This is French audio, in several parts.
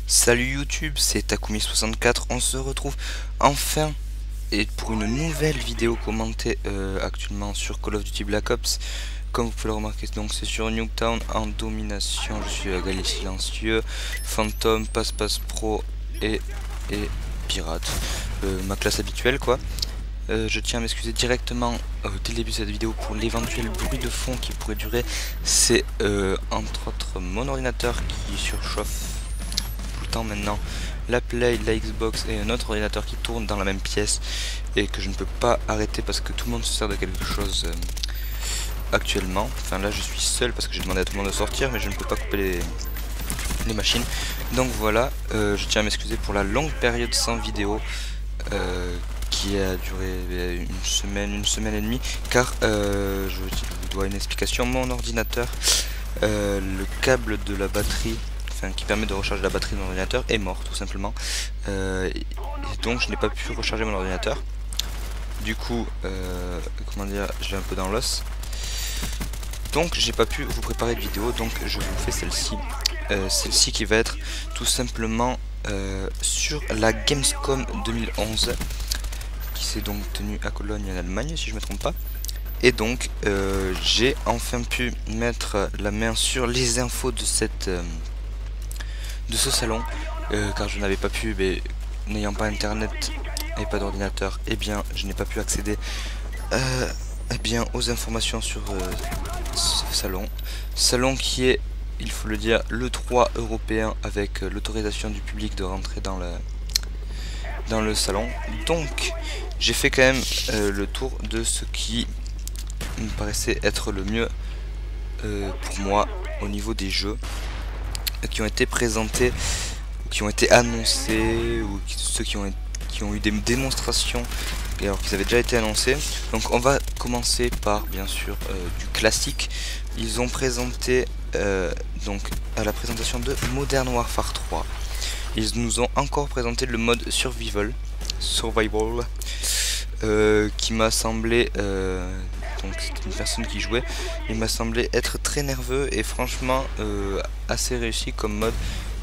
Salut YouTube, c'est Takumi64, on se retrouve enfin et pour une nouvelle vidéo commentée actuellement sur Call of Duty Black Ops. Comme vous pouvez le remarquer, donc c'est sur Nuketown en domination. Je suis à Galet Silencieux, Phantom, Passe-Passe Pro et Pirate, ma classe habituelle quoi. Je tiens à m'excuser directement dès le début de cette vidéo pour l'éventuel bruit de fond qui pourrait durer. C'est entre autres mon ordinateur qui surchauffe tout le temps maintenant, la Play, la Xbox et un autre ordinateur qui tourne dans la même pièce et que je ne peux pas arrêter parce que tout le monde se sert de quelque chose actuellement. Enfin là je suis seul parce que j'ai demandé à tout le monde de sortir, mais je ne peux pas couper les machines. Donc voilà, je tiens à m'excuser pour la longue période sans vidéo qui a duré une semaine et demie, car je vous dois une explication. Mon ordinateur, le câble de la batterie, enfin qui permet de recharger la batterie de mon ordinateur, est mort tout simplement, et donc je n'ai pas pu recharger mon ordinateur. Du coup, comment dire, j'ai un peu dans l'os, donc j'ai pas pu vous préparer de vidéo, donc je vous fais celle-ci. Celle-ci qui va être tout simplement sur la Gamescom 2011 qui s'est donc tenue à Cologne en Allemagne si je me trompe pas. Et donc j'ai enfin pu mettre la main sur les infos de ce salon, car je n'avais pas pu, mais n'ayant pas internet et pas d'ordinateur, et bien je n'ai pas pu accéder eh bien aux informations sur ce salon qui est, il faut le dire, le 3 européen, avec l'autorisation du public de rentrer dans le salon. Donc j'ai fait quand même le tour de ce qui me paraissait être le mieux pour moi au niveau des jeux qui ont été présentés, qui ont été annoncés, ou ceux qui ont eu des démonstrations alors qu'ils avaient déjà été annoncés. Donc on va commencer par bien sûr du classique. Ils ont présenté donc à la présentation de Modern Warfare 3, ils nous ont encore présenté le mode survival qui m'a semblé donc c'était une personne qui jouait, il m'a semblé être très nerveux et franchement assez réussi comme mode.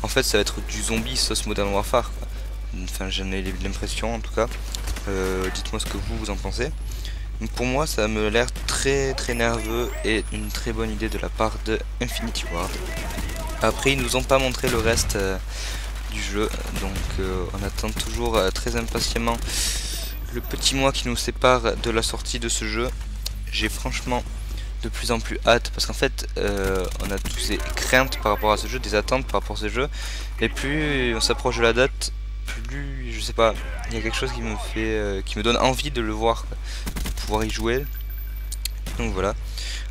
En fait ça va être du zombie sauce Modern Warfare quoi. Enfin j'en ai l'impression en tout cas. Dites-moi ce que vous en pensez. Pour moi ça me l'air très nerveux et une très bonne idée de la part de Infinity Ward. Après ils nous ont pas montré le reste du jeu, donc on attend toujours très impatiemment le petit mois qui nous sépare de la sortie de ce jeu. J'ai franchement de plus en plus hâte parce qu'en fait on a tous des craintes par rapport à ce jeu, des attentes par rapport à ce jeu, et plus on s'approche de la date, plus je sais pas, il y a quelque chose qui me fait qui me donne envie de le voir, de pouvoir y jouer. Donc voilà.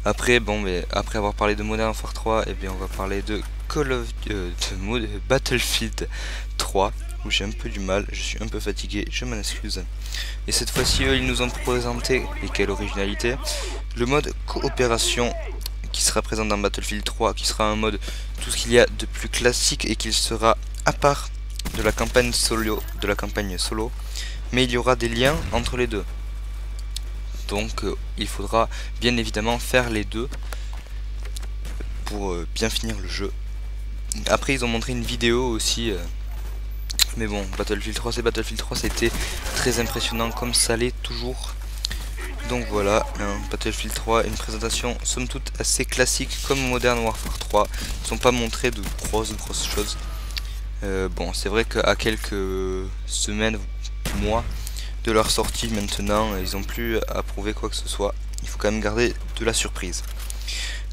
Après bon, mais après avoir parlé de Modern Warfare 3, et bien on va parler de Battlefield 3, où j'ai un peu du mal, je suis un peu fatigué, je m'en excuse. Et cette fois-ci ils nous ont présenté, et quelle originalité, le mode coopération qui sera présent dans Battlefield 3, qui sera un mode tout ce qu'il y a de plus classique et qu'il sera à part de la campagne solo, mais il y aura des liens entre les deux. Donc il faudra bien évidemment faire les deux pour bien finir le jeu. Après ils ont montré une vidéo aussi, mais bon, Battlefield 3 c'est Battlefield 3, c'était très impressionnant comme ça l'est toujours. Donc voilà, Battlefield 3, une présentation somme toute assez classique comme Modern Warfare 3. Ils ne sont pas montrés de grosses choses. Bon, c'est vrai qu'à quelques semaines, mois de leur sortie maintenant, ils n'ont plus à prouver quoi que ce soit. Il faut quand même garder de la surprise.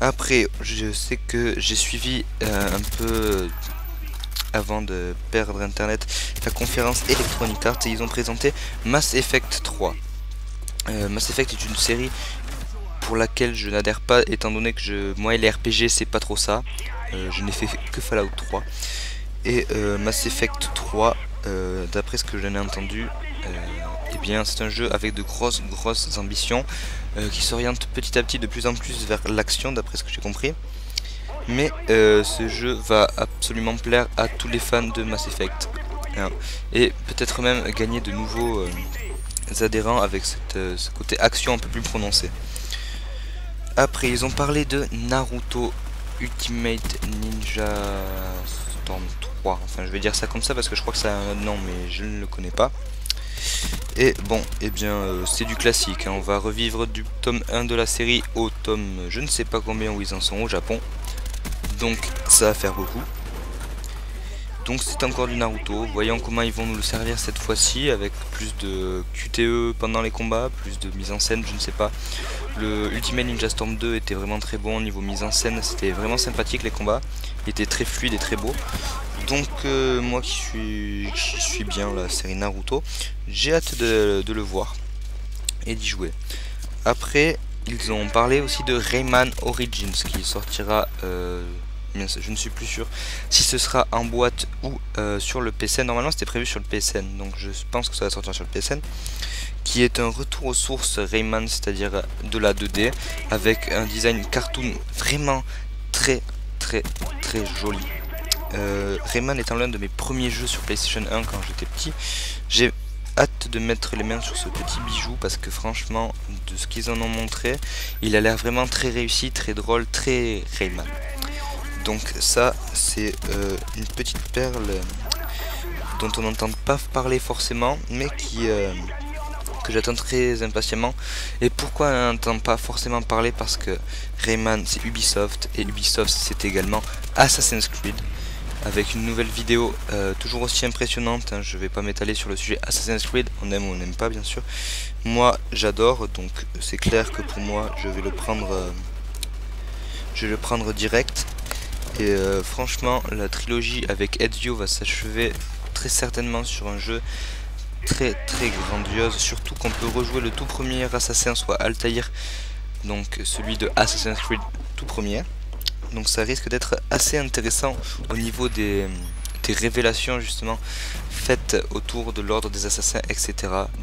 Après, je sais que j'ai suivi un peu avant de perdre internet la conférence Electronic Arts et ils ont présenté Mass Effect 3. Mass Effect est une série pour laquelle je n'adhère pas, étant donné que moi les RPG c'est pas trop ça. Je n'ai fait que Fallout 3. Et Mass Effect 3, d'après ce que j'en ai entendu, eh bien c'est un jeu avec de grosses ambitions, qui s'oriente petit à petit de plus en plus vers l'action, d'après ce que j'ai compris. Mais ce jeu va absolument plaire à tous les fans de Mass Effect, hein, et peut-être même gagner de nouveaux adhérents avec ce côté action un peu plus prononcé. Après ils ont parlé de Naruto Ultimate Ninja Storm 3. Enfin je vais dire ça comme ça parce que je crois que ça a un nom mais je ne le connais pas. Et bon, et bien c'est du classique, hein. On va revivre du tome 1 de la série au tome je ne sais pas combien où ils en sont au Japon. Donc ça va faire beaucoup. Donc c'est encore du Naruto, voyons comment ils vont nous le servir cette fois-ci, avec plus de QTE pendant les combats, plus de mise en scène, je ne sais pas. Le Ultimate Ninja Storm 2 était vraiment très bon au niveau mise en scène, c'était vraiment sympathique les combats, il était très fluide et très beau. Donc moi qui suis bien la série Naruto, j'ai hâte de le voir et d'y jouer. Après, ils ont parlé aussi de Rayman Origins qui sortira... je ne suis plus sûr si ce sera en boîte ou sur le PSN. Normalement c'était prévu sur le PSN, donc je pense que ça va sortir sur le PSN, qui est un retour aux sources Rayman, c'est-à-dire de la 2D avec un design cartoon vraiment très joli. Rayman étant l'un de mes premiers jeux sur PlayStation 1 quand j'étais petit, j'ai hâte de mettre les mains sur ce petit bijou parce que franchement de ce qu'ils en ont montré, il a l'air vraiment très réussi, très drôle, très Rayman. Donc ça c'est une petite perle dont on n'entend pas parler forcément, mais que j'attends très impatiemment. Et pourquoi on n'entend pas forcément parler? Parce que Rayman c'est Ubisoft, et Ubisoft c'est également Assassin's Creed, avec une nouvelle vidéo toujours aussi impressionnante, hein. Je vais pas m'étaler sur le sujet Assassin's Creed, on aime ou on n'aime pas bien sûr. Moi j'adore, donc c'est clair que pour moi je vais le prendre direct. Et franchement la trilogie avec Ezio va s'achever très certainement sur un jeu très grandiose, surtout qu'on peut rejouer le tout premier assassin, soit Altaïr, donc celui de Assassin's Creed tout premier. Donc ça risque d'être assez intéressant au niveau des révélations justement faites autour de l'ordre des assassins, etc.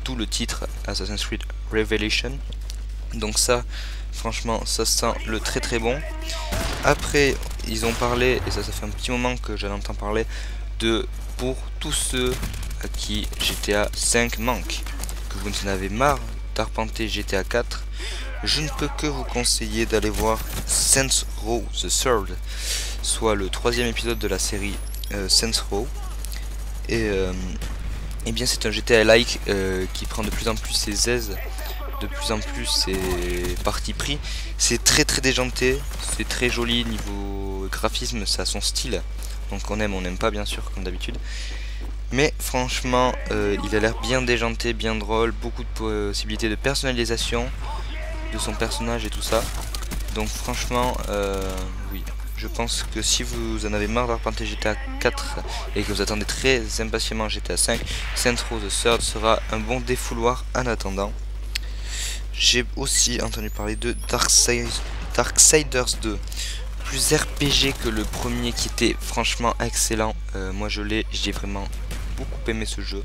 D'où le titre Assassin's Creed Revelation. Donc ça, franchement, ça sent le très bon. Après, ils ont parlé, et ça fait un petit moment que j'en entends parler, de pour tous ceux à qui GTA 5 manque, que vous en avez marre d'arpenter GTA 4, je ne peux que vous conseiller d'aller voir Saints Row The Third, soit le 3e épisode de la série Saints Row. Et bien c'est un GTA-like qui prend de plus en plus ses aises, de plus en plus ses partis pris. C'est très déjanté, c'est très joli niveau graphisme, ça a son style, donc on aime, on n'aime pas bien sûr comme d'habitude. Mais franchement il a l'air bien déjanté, bien drôle, beaucoup de possibilités de personnalisation de son personnage et tout ça. Donc franchement oui, je pense que si vous en avez marre d'arpenter GTA 4 et que vous attendez très impatiemment GTA 5, Saints Row The Third sera un bon défouloir en attendant. J'ai aussi entendu parler de Darksiders 2, plus RPG que le premier qui était franchement excellent. Moi j'ai vraiment beaucoup aimé ce jeu.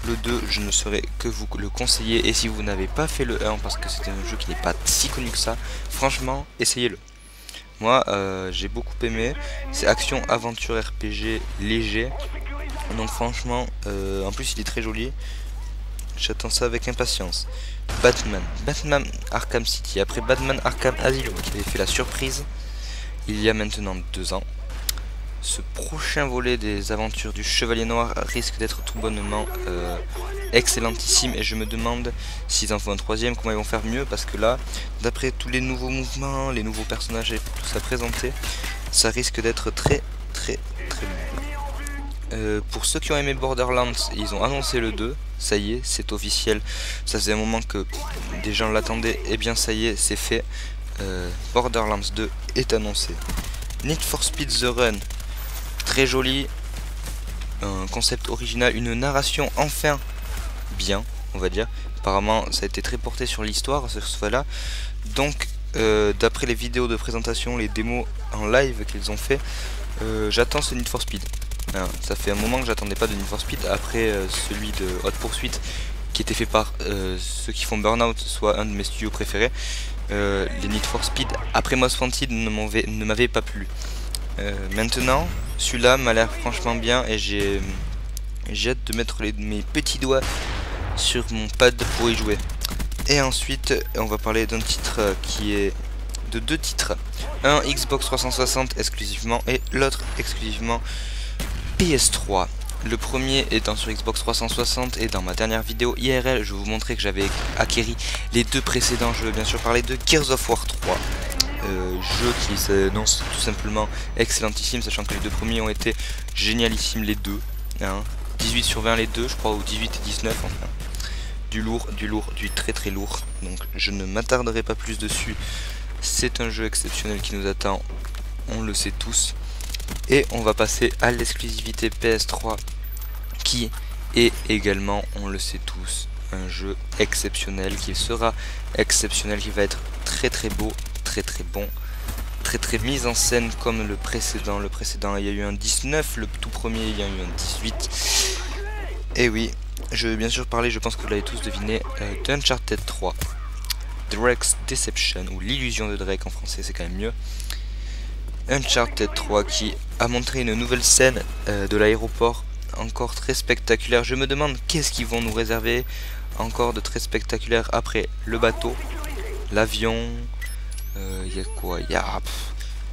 Le 2, je ne saurais que vous le conseiller, et si vous n'avez pas fait le 1 parce que c'est un jeu qui n'est pas si connu que ça, franchement essayez-le. Moi j'ai beaucoup aimé, c'est action aventure RPG léger, donc franchement en plus il est très joli, j'attends ça avec impatience. Batman Arkham City, après Batman Arkham Asylum qui avait fait la surprise il y a maintenant 2 ans. Ce prochain volet des aventures du Chevalier Noir risque d'être tout bonnement excellentissime, et je me demande s'ils en font un 3e, comment ils vont faire mieux, parce que là, d'après tous les nouveaux mouvements, les nouveaux personnages et tout ça présenté, ça risque d'être très bon. Pour ceux qui ont aimé Borderlands, ils ont annoncé le 2, ça y est, c'est officiel, ça faisait un moment que des gens l'attendaient, et bien ça y est, c'est fait. Borderlands 2 est annoncé. Need for Speed The Run, très joli, un concept original, une narration enfin bien, on va dire. Apparemment ça a été très porté sur l'histoire ce fois-là. Donc d'après les vidéos de présentation, les démos en live qu'ils ont fait, j'attends ce Need for Speed. Alors, ça fait un moment que j'attendais pas de Need for Speed après celui de Hot Pursuit qui était fait par ceux qui font Burnout, soit un de mes studios préférés. Les Need for Speed après Most Wanted ne m'avaient pas plu. Maintenant celui-là m'a l'air franchement bien, et j'ai hâte de mettre mes petits doigts sur mon pad pour y jouer. Et ensuite on va parler d'un titre qui est de 2 titres, un Xbox 360 exclusivement et l'autre exclusivement PS3. Le premier étant sur Xbox 360 et dans ma dernière vidéo IRL, je vous montrais que j'avais acquéri les deux précédents. Je veux bien sûr parler de Gears of War 3. Jeu qui s'annonce tout simplement excellentissime, sachant que les deux premiers ont été génialissimes les deux. 18 sur 20 les deux, je crois, ou 18 et 19 enfin. Du lourd, du très lourd. Donc je ne m'attarderai pas plus dessus. C'est un jeu exceptionnel qui nous attend, on le sait tous. Et on va passer à l'exclusivité PS3 qui est également, on le sait tous, un jeu exceptionnel, qui sera exceptionnel, qui va être très beau, très bon, très mise en scène comme le précédent. Le précédent, il y a eu un 19, le tout premier, il y a eu un 18. Et oui, je vais bien sûr parler, je pense que vous l'avez tous deviné, d'Uncharted 3. Drake's Deception, ou l'illusion de Drake en français, c'est quand même mieux. Uncharted 3 qui a montré une nouvelle scène de l'aéroport, encore très spectaculaire. Je me demande qu'est-ce qu'ils vont nous réserver encore de très spectaculaire après le bateau, l'avion, il y a quoi,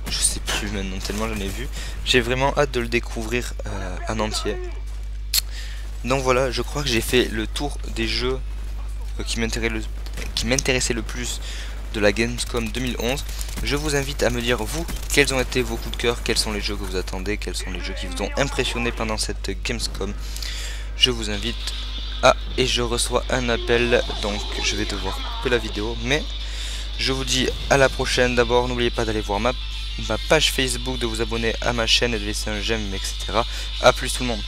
je sais plus maintenant tellement j'en ai vu. J'ai vraiment hâte de le découvrir en entier. Donc voilà, je crois que j'ai fait le tour des jeux qui m'intéressaient le plus de la Gamescom 2011. Je vous invite à me dire, vous, quels ont été vos coups de cœur, quels sont les jeux que vous attendez, quels sont les jeux qui vous ont impressionné pendant cette Gamescom. Je vous invite à... Et je reçois un appel, donc je vais devoir couper la vidéo, mais je vous dis à la prochaine. D'abord, n'oubliez pas d'aller voir ma page Facebook, de vous abonner à ma chaîne et de laisser un j'aime, etc. A plus tout le monde.